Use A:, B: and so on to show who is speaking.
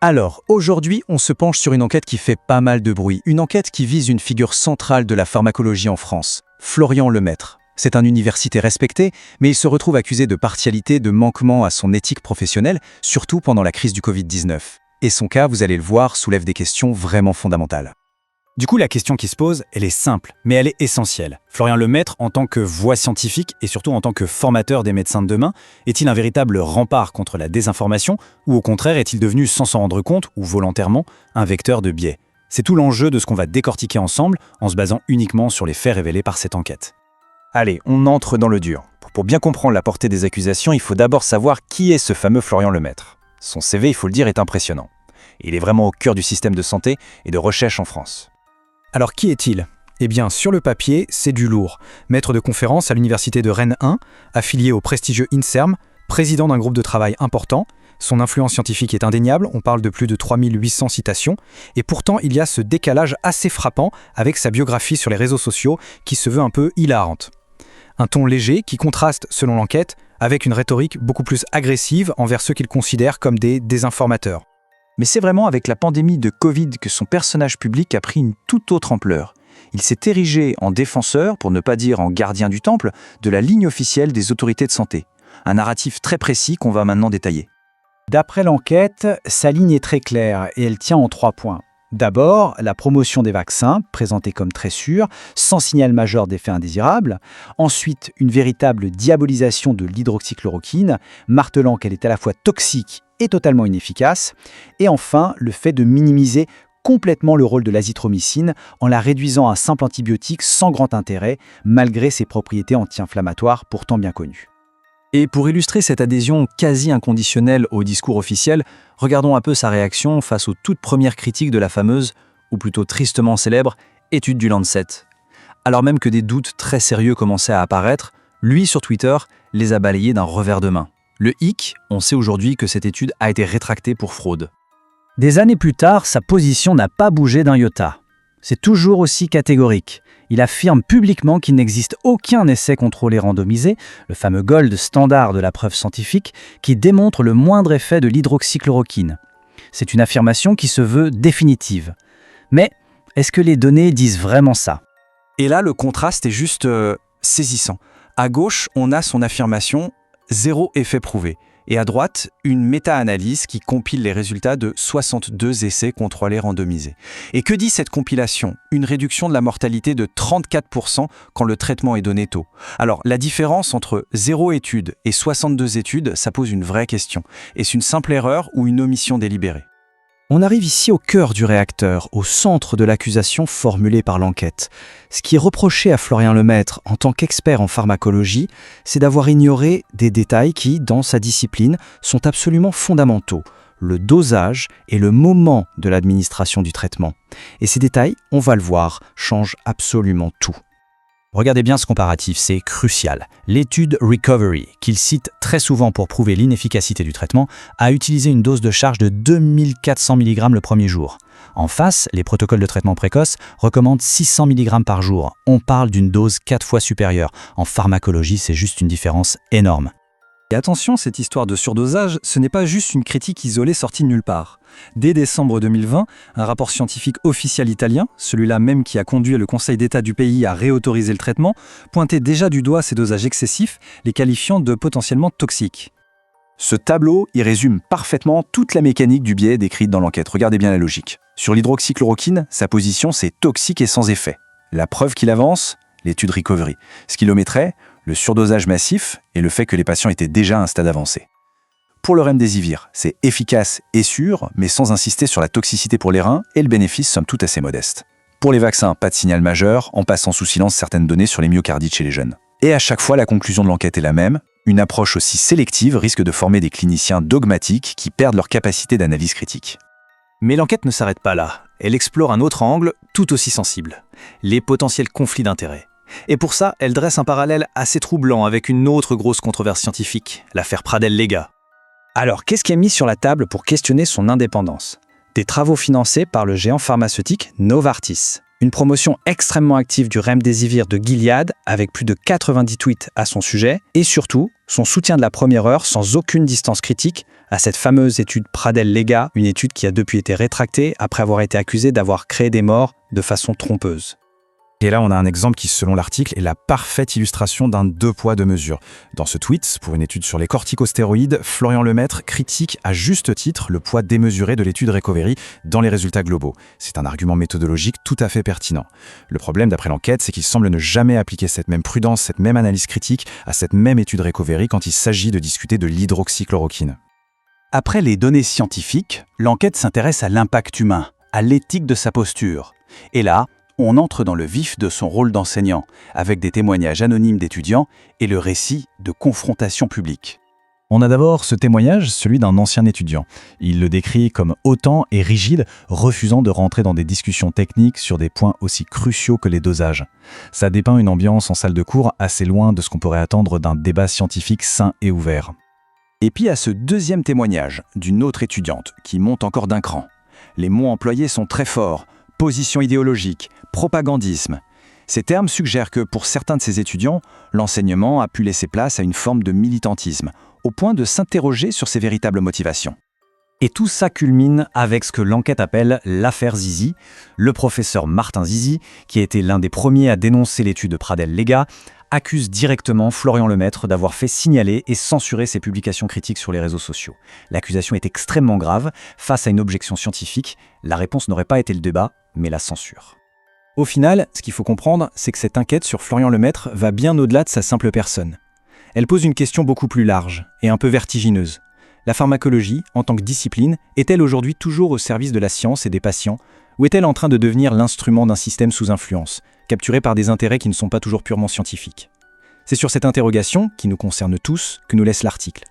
A: Alors, aujourd'hui, on se penche sur une enquête qui fait pas mal de bruit, une enquête qui vise une figure centrale de la pharmacologie en France, Florian Lemaître. C'est un universitaire respecté, mais il se retrouve accusé de partialité, de manquement à son éthique professionnelle, surtout pendant la crise du Covid-19. Et son cas, vous allez le voir, soulève des questions vraiment fondamentales.
B: Du coup, la question qui se pose, elle est simple, mais elle est essentielle. Florian Lemaître, en tant que voix scientifique et surtout en tant que formateur des médecins de demain, est-il un véritable rempart contre la désinformation ou au contraire est-il devenu, sans s'en rendre compte ou volontairement, un vecteur de biais? C'est tout l'enjeu de ce qu'on va décortiquer ensemble en se basant uniquement sur les faits révélés par cette enquête.
C: Allez, on entre dans le dur. Pour bien comprendre la portée des accusations, il faut d'abord savoir qui est ce fameux Florian Lemaître. Son CV, il faut le dire, est impressionnant. Il est vraiment au cœur du système de santé et de recherche en France.
B: Alors qui est-il ? Eh bien, sur le papier, c'est du lourd. Maître de conférence à l'université de Rennes 1, affilié au prestigieux INSERM, président d'un groupe de travail important. Son influence scientifique est indéniable, on parle de plus de 3800 citations, et pourtant il y a ce décalage assez frappant avec sa biographie sur les réseaux sociaux qui se veut un peu hilarante. Un ton léger qui contraste, selon l'enquête, avec une rhétorique beaucoup plus agressive envers ceux qu'il considère comme des désinformateurs.
C: Mais c'est vraiment avec la pandémie de Covid que son personnage public a pris une toute autre ampleur. Il s'est érigé en défenseur, pour ne pas dire en gardien du temple, de la ligne officielle des autorités de santé. Un narratif très précis qu'on va maintenant détailler.
D: D'après l'enquête, sa ligne est très claire et elle tient en 3 points. D'abord, la promotion des vaccins, présentée comme très sûre, sans signal majeur d'effets indésirables. Ensuite, une véritable diabolisation de l'hydroxychloroquine, martelant qu'elle est à la fois toxique et totalement inefficace. Et enfin, le fait de minimiser complètement le rôle de l'azithromycine en la réduisant à un simple antibiotique sans grand intérêt, malgré ses propriétés anti-inflammatoires pourtant bien connues.
C: Et pour illustrer cette adhésion quasi inconditionnelle au discours officiel, regardons un peu sa réaction face aux toutes premières critiques de la fameuse, ou plutôt tristement célèbre, étude du Lancet. Alors même que des doutes très sérieux commençaient à apparaître, lui sur Twitter les a balayés d'un revers de main. Le hic, on sait aujourd'hui que cette étude a été rétractée pour fraude.
D: Des années plus tard, sa position n'a pas bougé d'un iota. C'est toujours aussi catégorique. Il affirme publiquement qu'il n'existe aucun essai contrôlé randomisé, le fameux gold standard de la preuve scientifique, qui démontre le moindre effet de l'hydroxychloroquine. C'est une affirmation qui se veut définitive. Mais est-ce que les données disent vraiment ça ?
C: Et là, le contraste est juste saisissant. À gauche, on a son affirmation « zéro effet prouvé ». Et à droite, une méta-analyse qui compile les résultats de 62 essais contrôlés randomisés. Et que dit cette compilation ? Une réduction de la mortalité de 34% quand le traitement est donné tôt. Alors, la différence entre 0 étude et 62 études, ça pose une vraie question. Est-ce une simple erreur ou une omission délibérée ?
A: On arrive ici au cœur du réacteur, au centre de l'accusation formulée par l'enquête. Ce qui est reproché à Florian Lemaître en tant qu'expert en pharmacologie, c'est d'avoir ignoré des détails qui, dans sa discipline, sont absolument fondamentaux. Le dosage et le moment de l'administration du traitement. Et ces détails, on va le voir, changent absolument tout.
B: Regardez bien ce comparatif, c'est crucial. L'étude Recovery, qu'il cite très souvent pour prouver l'inefficacité du traitement, a utilisé une dose de charge de 2400 mg le premier jour. En face, les protocoles de traitement précoce recommandent 600 mg par jour. On parle d'une dose 4 fois supérieure. En pharmacologie, c'est juste une différence énorme.
E: Et attention, cette histoire de surdosage, ce n'est pas juste une critique isolée sortie de nulle part. Dès décembre 2020, un rapport scientifique officiel italien, celui-là même qui a conduit le Conseil d'État du pays à réautoriser le traitement, pointait déjà du doigt ces dosages excessifs, les qualifiant de potentiellement toxiques.
C: Ce tableau y résume parfaitement toute la mécanique du biais décrite dans l'enquête. Regardez bien la logique. Sur l'hydroxychloroquine, sa position c'est toxique et sans effet. La preuve qu'il avance, l'étude Recovery. Ce qui le mettrait, le surdosage massif et le fait que les patients étaient déjà à un stade avancé. Pour le remdesivir, c'est efficace et sûr, mais sans insister sur la toxicité pour les reins et le bénéfice somme toute assez modeste. Pour les vaccins, pas de signal majeur, en passant sous silence certaines données sur les myocardites chez les jeunes. Et à chaque fois, la conclusion de l'enquête est la même. Une approche aussi sélective risque de former des cliniciens dogmatiques qui perdent leur capacité d'analyse critique.
B: Mais l'enquête ne s'arrête pas là. Elle explore un autre angle tout aussi sensible. Les potentiels conflits d'intérêts. Et pour ça, elle dresse un parallèle assez troublant avec une autre grosse controverse scientifique, l'affaire Pradel-Lega.
D: Alors, qu'est-ce qui est mis sur la table pour questionner son indépendance ? Des travaux financés par le géant pharmaceutique Novartis.
B: Une promotion extrêmement active du remdesivir de Gilead, avec plus de 90 tweets à son sujet, et surtout, son soutien de la première heure sans aucune distance critique à cette fameuse étude Pradel-Lega, une étude qui a depuis été rétractée après avoir été accusée d'avoir créé des morts de façon trompeuse.
C: Et là, on a un exemple qui, selon l'article, est la parfaite illustration d'un deux poids, deux mesures. Dans ce tweet, pour une étude sur les corticostéroïdes, Florian Lemaître critique à juste titre le poids démesuré de l'étude Recovery dans les résultats globaux. C'est un argument méthodologique tout à fait pertinent. Le problème, d'après l'enquête, c'est qu'il semble ne jamais appliquer cette même prudence, cette même analyse critique à cette même étude Recovery quand il s'agit de discuter de l'hydroxychloroquine.
D: Après les données scientifiques, l'enquête s'intéresse à l'impact humain, à l'éthique de sa posture. Et là, on entre dans le vif de son rôle d'enseignant, avec des témoignages anonymes d'étudiants et le récit de confrontations publiques.
A: On a d'abord ce témoignage, celui d'un ancien étudiant. Il le décrit comme hautain et rigide, refusant de rentrer dans des discussions techniques sur des points aussi cruciaux que les dosages. Ça dépeint une ambiance en salle de cours assez loin de ce qu'on pourrait attendre d'un débat scientifique sain et ouvert.
C: Et puis à ce deuxième témoignage d'une autre étudiante qui monte encore d'un cran. Les mots employés sont très forts. Position idéologique, propagandisme. Ces termes suggèrent que pour certains de ces étudiants, l'enseignement a pu laisser place à une forme de militantisme, au point de s'interroger sur ses véritables motivations.
A: Et tout ça culmine avec ce que l'enquête appelle l'affaire Zizi. Le professeur Martin Zizi, qui a été l'un des premiers à dénoncer l'étude Pradel-Lega, accuse directement Florian Lemaître d'avoir fait signaler et censurer ses publications critiques sur les réseaux sociaux. L'accusation est extrêmement grave. Face à une objection scientifique, la réponse n'aurait pas été le débat, mais la censure.
B: Au final, ce qu'il faut comprendre, c'est que cette enquête sur Florian Lemaître va bien au-delà de sa simple personne. Elle pose une question beaucoup plus large et un peu vertigineuse. La pharmacologie, en tant que discipline, est-elle aujourd'hui toujours au service de la science et des patients, ou est-elle en train de devenir l'instrument d'un système sous influence, capturé par des intérêts qui ne sont pas toujours purement scientifiques ? C'est sur cette interrogation, qui nous concerne tous, que nous laisse l'article.